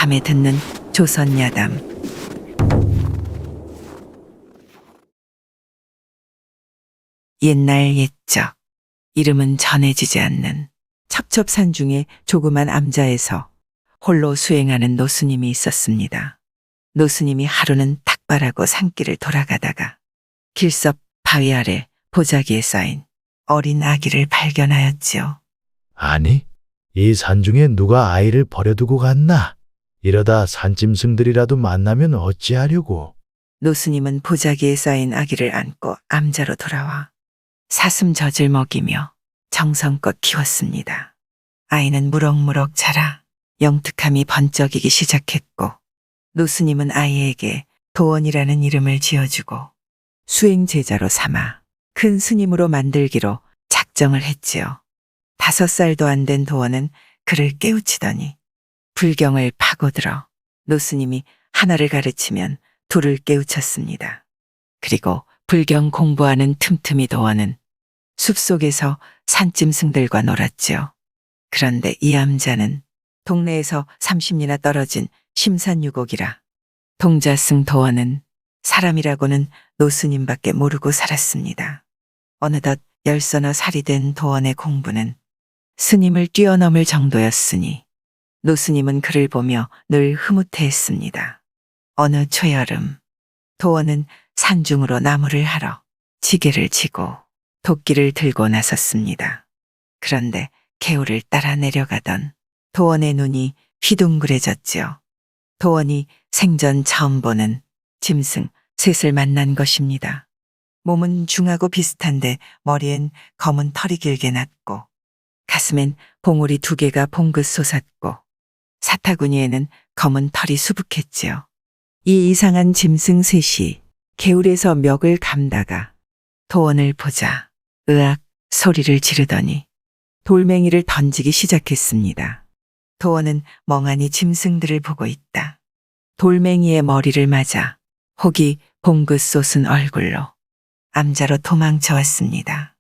밤에 듣는 조선야담. 옛날 옛적, 이름은 전해지지 않는 첩첩산 중에 조그만 암자에서 홀로 수행하는 노스님이 있었습니다. 노스님이 하루는 탁발하고 산길을 돌아가다가 길섭 바위 아래 보자기에 쌓인 어린 아기를 발견하였지요. 아니, 이 산중에 누가 아이를 버려두고 갔나? 이러다 산짐승들이라도 만나면 어찌하려고? 노스님은 보자기에 쌓인 아기를 안고 암자로 돌아와 사슴젖을 먹이며 정성껏 키웠습니다. 아이는 무럭무럭 자라 영특함이 번쩍이기 시작했고, 노스님은 아이에게 도원이라는 이름을 지어주고 수행 제자로 삼아 큰 스님으로 만들기로 작정을 했지요. 5살도 안 된 도원은 그를 깨우치더니 불경을 파고들어 노스님이 하나를 가르치면 둘을 깨우쳤습니다. 그리고 불경 공부하는 틈틈이 도원은 숲속에서 산짐승들과 놀았지요. 그런데 이 암자는 동네에서 30리나 떨어진 심산유곡이라 동자승 도원은 사람이라고는 노스님밖에 모르고 살았습니다. 어느덧 10서너 살이 된 도원의 공부는 스님을 뛰어넘을 정도였으니 노스님은 그를 보며 늘 흐뭇해했습니다. 어느 초여름, 도원은 산중으로 나무를 하러 지게를 지고 도끼를 들고 나섰습니다. 그런데 개울을 따라 내려가던 도원의 눈이 휘둥그레졌지요. 도원이 생전 처음 보는 짐승 셋을 만난 것입니다. 몸은 중하고 비슷한데 머리엔 검은 털이 길게 났고 가슴엔 봉우리 2개가 봉긋 솟았고 사타구니에는 검은 털이 수북했지요. 이 이상한 짐승 셋이 개울에서 멱을 감다가 도원을 보자 으악 소리를 지르더니 돌멩이를 던지기 시작했습니다. 도원은 멍하니 짐승들을 보고 있다. 돌멩이의 머리를 맞아 혹이 봉긋 솟은 얼굴로 암자로 도망쳐 왔습니다.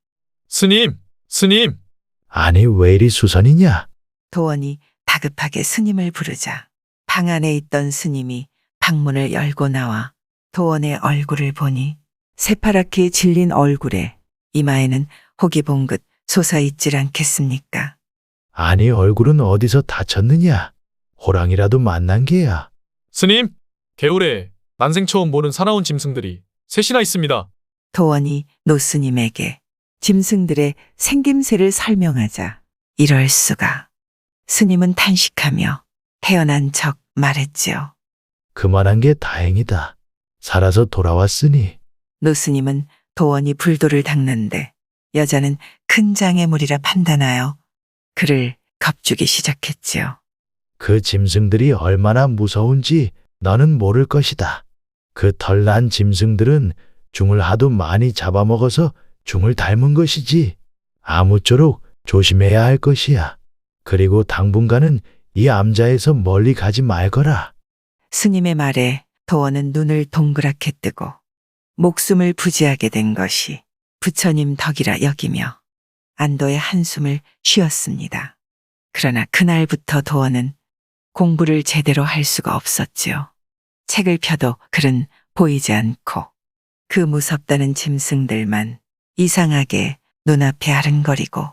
스님! 스님! 아니, 왜 이리 수선이냐? 도원이 다급하게 스님을 부르자 방 안에 있던 스님이 방문을 열고 나와 도원의 얼굴을 보니 새파랗게 질린 얼굴에 이마에는 혹이 봉긋 솟아있질 않겠습니까? 아니, 얼굴은 어디서 다쳤느냐? 호랑이라도 만난 게야. 스님! 개울에 난생 처음 보는 사나운 짐승들이 셋이나 있습니다. 도원이 노스님에게 짐승들의 생김새를 설명하자 이럴 수가. 스님은 탄식하며 태어난 척 말했지요. 그만한 게 다행이다. 살아서 돌아왔으니. 노스님은 도원이 불도를 닦는데 여자는 큰 장애물이라 판단하여 그를 겁주기 시작했지요. 그 짐승들이 얼마나 무서운지 너는 모를 것이다. 그 털난 짐승들은 중을 하도 많이 잡아먹어서 중을 닮은 것이지. 아무쪼록 조심해야 할 것이야. 그리고 당분간은 이 암자에서 멀리 가지 말거라. 스님의 말에 도원은 눈을 동그랗게 뜨고 목숨을 부지하게 된 것이 부처님 덕이라 여기며 안도의 한숨을 쉬었습니다. 그러나 그날부터 도원은 공부를 제대로 할 수가 없었지요. 책을 펴도 글은 보이지 않고 그 무섭다는 짐승들만 이상하게 눈앞에 아른거리고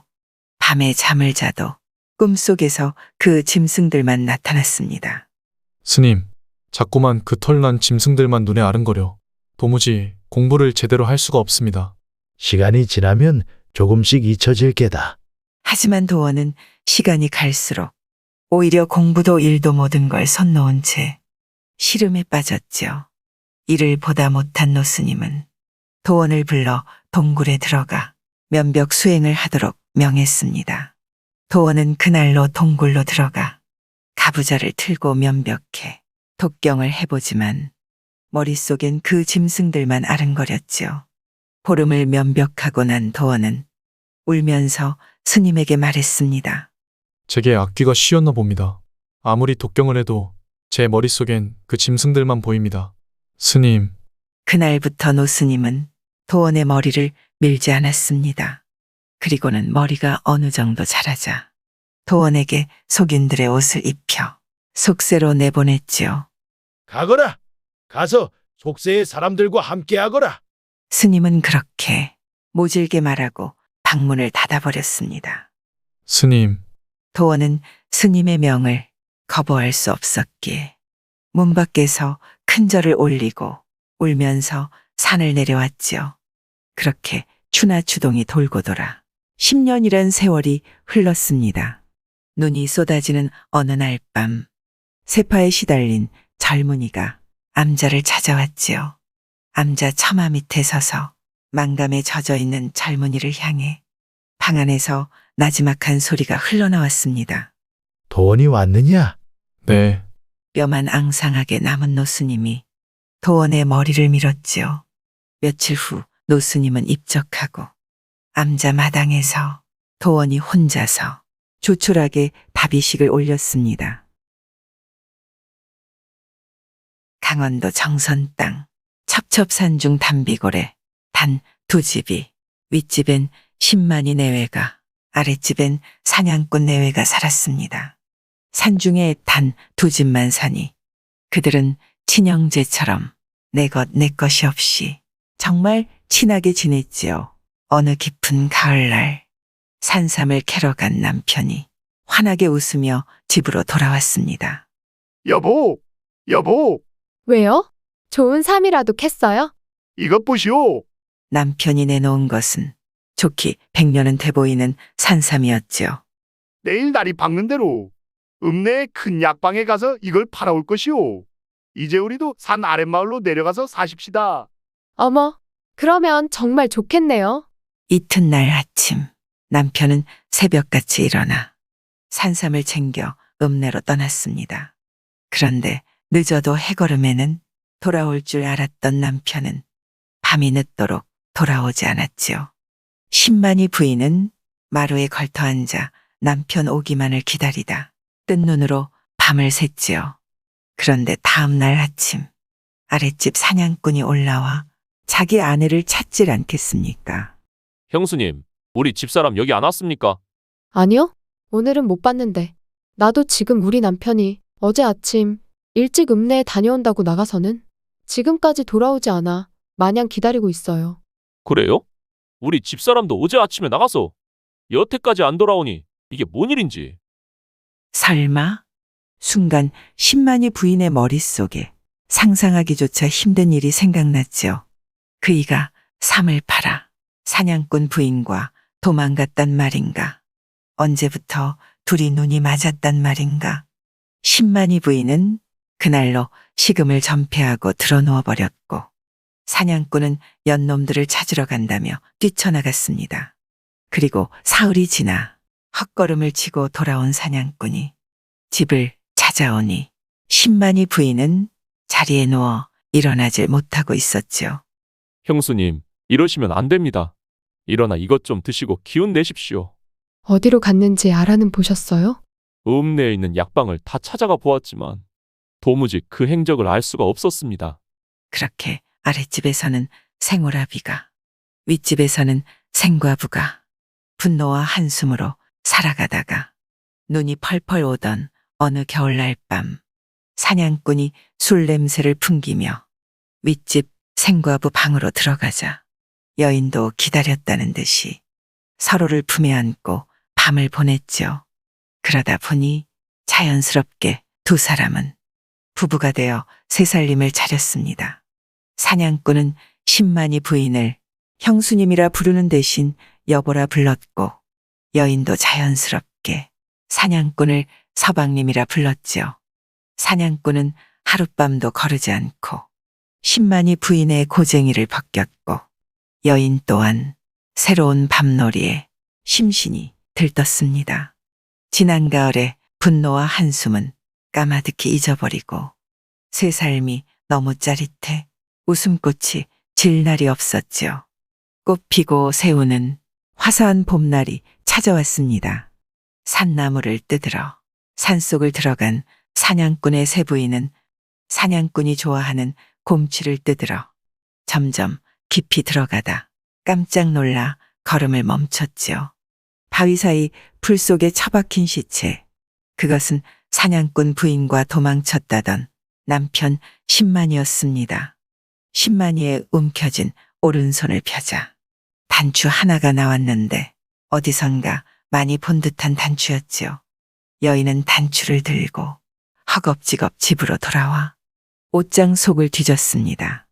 밤에 잠을 자도 꿈속에서 그 짐승들만 나타났습니다. 스님, 자꾸만 그 털난 짐승들만 눈에 아른거려 도무지 공부를 제대로 할 수가 없습니다. 시간이 지나면 조금씩 잊혀질 게다. 하지만 도원은 시간이 갈수록 오히려 공부도 일도 모든 걸 손 놓은 채 시름에 빠졌지요. 이를 보다 못한 노스님은 도원을 불러 동굴에 들어가 면벽 수행을 하도록 명했습니다. 도원은 그날로 동굴로 들어가 가부좌를 틀고 면벽해 독경을 해보지만 머릿속엔 그 짐승들만 아른거렸지요. 보름을 면벽하고 난 도원은 울면서 스님에게 말했습니다. 제게 악귀가 씌었나 봅니다. 아무리 독경을 해도 제 머릿속엔 그 짐승들만 보입니다. 스님, 그날부터 노스님은 도원의 머리를 밀지 않았습니다. 그리고는 머리가 어느 정도 자라자 도원에게 속인들의 옷을 입혀 속세로 내보냈지요. 가거라. 가서 속세의 사람들과 함께하거라. 스님은 그렇게 모질게 말하고 방문을 닫아버렸습니다. 스님, 도원은 스님의 명을 거부할 수 없었기에 문 밖에서 큰 절을 올리고 울면서 산을 내려왔지요. 그렇게 추나추동이 돌고 돌아 10년이란 세월이 흘렀습니다. 눈이 쏟아지는 어느 날 밤, 세파에 시달린 젊은이가 암자를 찾아왔지요. 암자 처마 밑에 서서 망감에 젖어 있는 젊은이를 향해 방 안에서 나지막한 소리가 흘러나왔습니다. 도원이 왔느냐? 네, 뼈만 앙상하게 남은 노스님이 도원의 머리를 밀었지요. 며칠 후 노스님은 입적하고 암자 마당에서 도원이 혼자서 조촐하게 다비식을 올렸습니다. 강원도 정선 땅 첩첩산중 담비골에 단 두 집이, 윗집엔 10만이 내외가, 아랫집엔 사냥꾼 내외가 살았습니다. 산중에 단 두 집만 사니 그들은 친형제처럼 내 것 내 것이 없이 정말 친하게 지냈지요. 어느 깊은 가을날 산삼을 캐러 간 남편이 환하게 웃으며 집으로 돌아왔습니다. 여보, 여보, 왜요? 좋은 삶이라도 캤어요? 이것 보시오. 남편이 내놓은 것은 좋기 100년은 돼 보이는 산삼이었지요. 내일 날이 밝는 대로 읍내의 큰 약방에 가서 이걸 팔아올 것이오. 이제 우리도 산 아랫마을로 내려가서 사십시다. 어머, 그러면 정말 좋겠네요. 이튿날 아침 남편은 새벽같이 일어나 산삼을 챙겨 읍내로 떠났습니다. 그런데 늦어도 해걸음에는 돌아올 줄 알았던 남편은 밤이 늦도록 돌아오지 않았지요. 10만이 부인은 마루에 걸터앉아 남편 오기만을 기다리다 뜬 눈으로 밤을 샜지요. 그런데 다음 날 아침 아랫집 사냥꾼이 올라와 자기 아내를 찾질 않겠습니까? 형수님, 우리 집사람 여기 안 왔습니까? 아니요? 오늘은 못 봤는데. 나도 지금 우리 남편이 어제 아침 일찍 읍내에 다녀온다고 나가서는 지금까지 돌아오지 않아 마냥 기다리고 있어요. 그래요? 우리 집사람도 어제 아침에 나가서 여태까지 안 돌아오니 이게 뭔 일인지. 설마? 순간 10만이 부인의 머릿속에 상상하기조차 힘든 일이 생각났지요. 그이가 삼을 팔아 사냥꾼 부인과 도망갔단 말인가? 언제부터 둘이 눈이 맞았단 말인가? 10만이 부인은 그날로 식음을 전폐하고 드러누워 버렸고 사냥꾼은 연놈들을 찾으러 간다며 뛰쳐나갔습니다. 그리고 사흘이 지나 헛걸음을 치고 돌아온 사냥꾼이 집을 찾아오니 10만이 부인은 자리에 누워 일어나질 못하고 있었지요. 형수님, 이러시면 안 됩니다. 일어나 이것 좀 드시고 기운 내십시오. 어디로 갔는지 알아는 보셨어요? 읍내에 있는 약방을 다 찾아가 보았지만 도무지 그 행적을 알 수가 없었습니다. 그렇게 아랫집에서는 생오라비가, 윗집에서는 생과부가 분노와 한숨으로 살아가다가 눈이 펄펄 오던 어느 겨울날 밤 사냥꾼이 술 냄새를 풍기며 윗집 생과부 방으로 들어가자 여인도 기다렸다는 듯이 서로를 품에 안고 밤을 보냈죠. 그러다 보니 자연스럽게 두 사람은 부부가 되어 새살림을 차렸습니다. 사냥꾼은 10만이 부인을 형수님이라 부르는 대신 여보라 불렀고 여인도 자연스럽게 사냥꾼을 서방님이라 불렀지요. 사냥꾼은 하룻밤도 거르지 않고 10만이 부인의 고쟁이를 벗겼고 여인 또한 새로운 밤놀이에 심신이 들떴습니다. 지난 가을의 분노와 한숨은 까마득히 잊어버리고 새 삶이 너무 짜릿해 웃음꽃이 질 날이 없었지요. 꽃 피고 새우는 화사한 봄날이 찾아왔습니다. 산나무를 뜯으러 산속을 들어간 사냥꾼의 세 부인은 사냥꾼이 좋아하는 곰취를 뜯으러 점점 깊이 들어가다 깜짝 놀라 걸음을 멈췄지요. 바위 사이 풀 속에 처박힌 시체, 그것은 사냥꾼 부인과 도망쳤다던 남편 신만이었습니다. 신만이의 움켜진 오른손을 펴자 단추 하나가 나왔는데 어디선가 많이 본 듯한 단추였지요. 여인은 단추를 들고 허겁지겁 집으로 돌아와 옷장 속을 뒤졌습니다.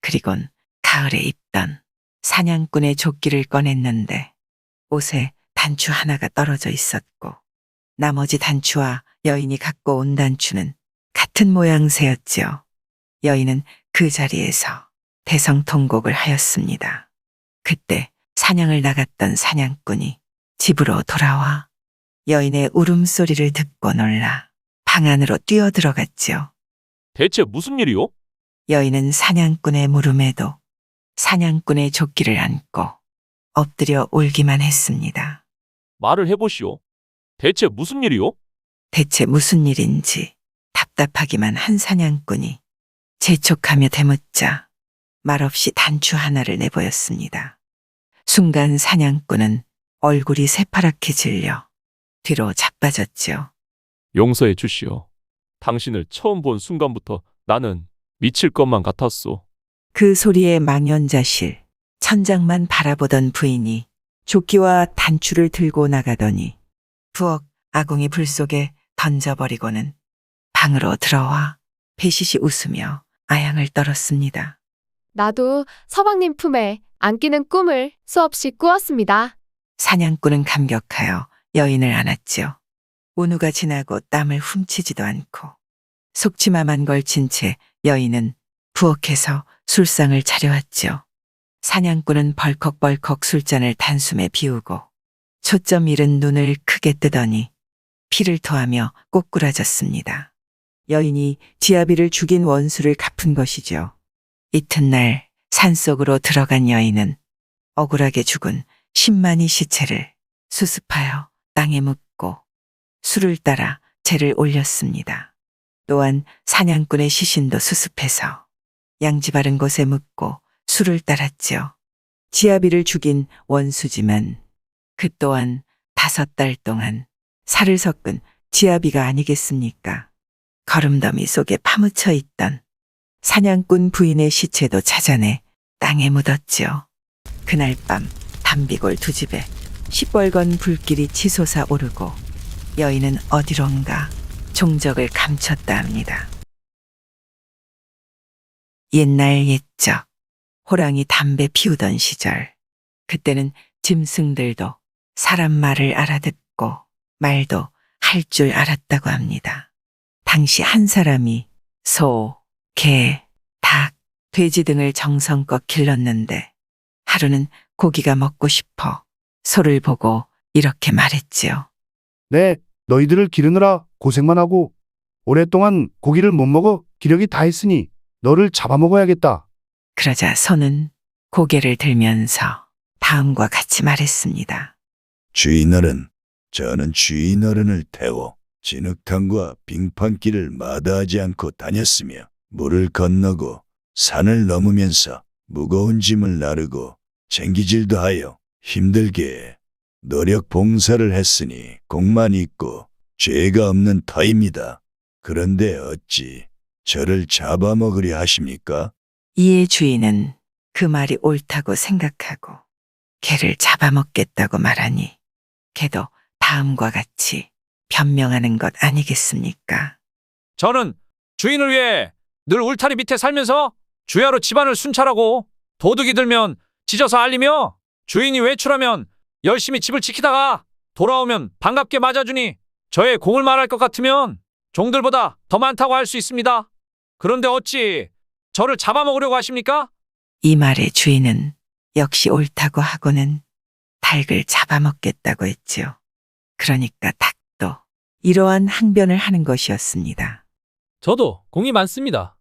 그리곤 가을에 입던 사냥꾼의 조끼를 꺼냈는데 옷에 단추 하나가 떨어져 있었고 나머지 단추와 여인이 갖고 온 단추는 같은 모양새였지요. 여인은 그 자리에서 대성통곡을 하였습니다. 그때 사냥을 나갔던 사냥꾼이 집으로 돌아와 여인의 울음소리를 듣고 놀라 방 안으로 뛰어들어갔지요. 대체 무슨 일이요? 여인은 사냥꾼의 물음에도 사냥꾼의 조끼를 안고 엎드려 울기만 했습니다. 말을 해보시오. 대체 무슨 일이요? 대체 무슨 일인지 답답하기만 한 사냥꾼이 재촉하며 대묻자 말없이 단추 하나를 내보였습니다. 순간 사냥꾼은 얼굴이 새파랗게 질려 뒤로 자빠졌지요. 용서해 주시오. 당신을 처음 본 순간부터 나는 미칠 것만 같았소. 그 소리에 망연자실 천장만 바라보던 부인이 조끼와 단추를 들고 나가더니 부엌 아궁이 불 속에 던져버리고는 방으로 들어와 배시시 웃으며 아양을 떨었습니다. 나도 서방님 품에 안기는 꿈을 수없이 꾸었습니다. 사냥꾼은 감격하여 여인을 안았지요. 운우가 지나고 땀을 훔치지도 않고 속치마만 걸친 채 여인은 부엌에서 술상을 차려왔지요. 사냥꾼은 벌컥벌컥 술잔을 단숨에 비우고 초점 잃은 눈을 크게 뜨더니 피를 토하며 꼬꾸라졌습니다. 여인이 지아비를 죽인 원수를 갚은 것이죠. 이튿날 산속으로 들어간 여인은 억울하게 죽은 신만이 시체를 수습하여 땅에 묻고 술을 따라 재를 올렸습니다. 또한 사냥꾼의 시신도 수습해서 양지 바른 곳에 묻고 술을 따랐지요. 지아비를 죽인 원수지만 그 또한 5달 동안 살을 섞은 지아비가 아니겠습니까? 거름더미 속에 파묻혀 있던 사냥꾼 부인의 시체도 찾아내 땅에 묻었지요. 그날 밤 담비골 두 집에 시뻘건 불길이 치솟아 오르고 여인은 어디론가 종적을 감췄다 합니다. 옛날 옛적 호랑이 담배 피우던 시절 그때는 짐승들도 사람 말을 알아듣고 말도 할 줄 알았다고 합니다. 당시 한 사람이 소, 개, 닭, 돼지 등을 정성껏 길렀는데 하루는 고기가 먹고 싶어 소를 보고 이렇게 말했지요. 네, 너희들을 기르느라 고생만 하고 오랫동안 고기를 못 먹어 기력이 다 했으니 너를 잡아먹어야겠다. 그러자 소는 고개를 들면서 다음과 같이 말했습니다. 주인어른, 저는 주인어른을 태워 진흙탕과 빙판길을 마다하지 않고 다녔으며 물을 건너고 산을 넘으면서 무거운 짐을 나르고 쟁기질도 하여 힘들게 노력 봉사를 했으니 공만 있고 죄가 없는 터입니다. 그런데 어찌 저를 잡아먹으려 하십니까? 이에 주인은 그 말이 옳다고 생각하고 개를 잡아먹겠다고 말하니 개도 다음과 같이 변명하는 것 아니겠습니까? 저는 주인을 위해 늘 울타리 밑에 살면서 주야로 집안을 순찰하고 도둑이 들면 짖어서 알리며 주인이 외출하면 열심히 집을 지키다가 돌아오면 반갑게 맞아주니 저의 공을 말할 것 같으면 종들보다 더 많다고 할 수 있습니다. 그런데 어찌 저를 잡아먹으려고 하십니까? 이 말에 주인은 역시 옳다고 하고는 닭을 잡아먹겠다고 했지요. 그러니까 닭도 이러한 항변을 하는 것이었습니다. 저도 공이 많습니다.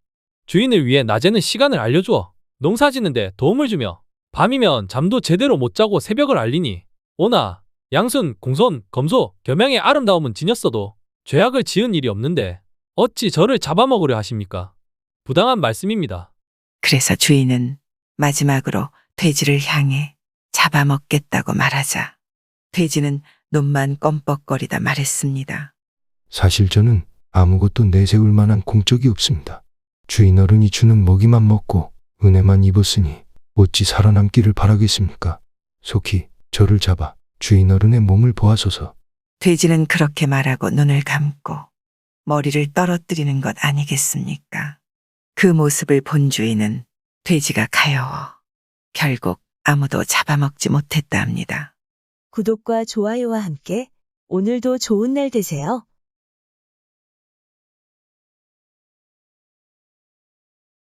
주인을 위해 낮에는 시간을 알려주어 농사 짓는데 도움을 주며 밤이면 잠도 제대로 못 자고 새벽을 알리니 오나 양순, 공손, 검소, 겸양의 아름다움은 지녔어도 죄악을 지은 일이 없는데 어찌 저를 잡아먹으려 하십니까? 부당한 말씀입니다. 그래서 주인은 마지막으로 돼지를 향해 잡아먹겠다고 말하자 돼지는 눈만 껌뻑거리다 말했습니다. 사실 저는 아무것도 내세울 만한 공적이 없습니다. 주인 어른이 주는 먹이만 먹고 은혜만 입었으니 어찌 살아남기를 바라겠습니까? 속히 저를 잡아 주인 어른의 몸을 보아소서. 돼지는 그렇게 말하고 눈을 감고 머리를 떨어뜨리는 것 아니겠습니까? 그 모습을 본 주인은 돼지가 가여워 결국 아무도 잡아먹지 못했다 합니다. 구독과 좋아요와 함께 오늘도 좋은 날 되세요.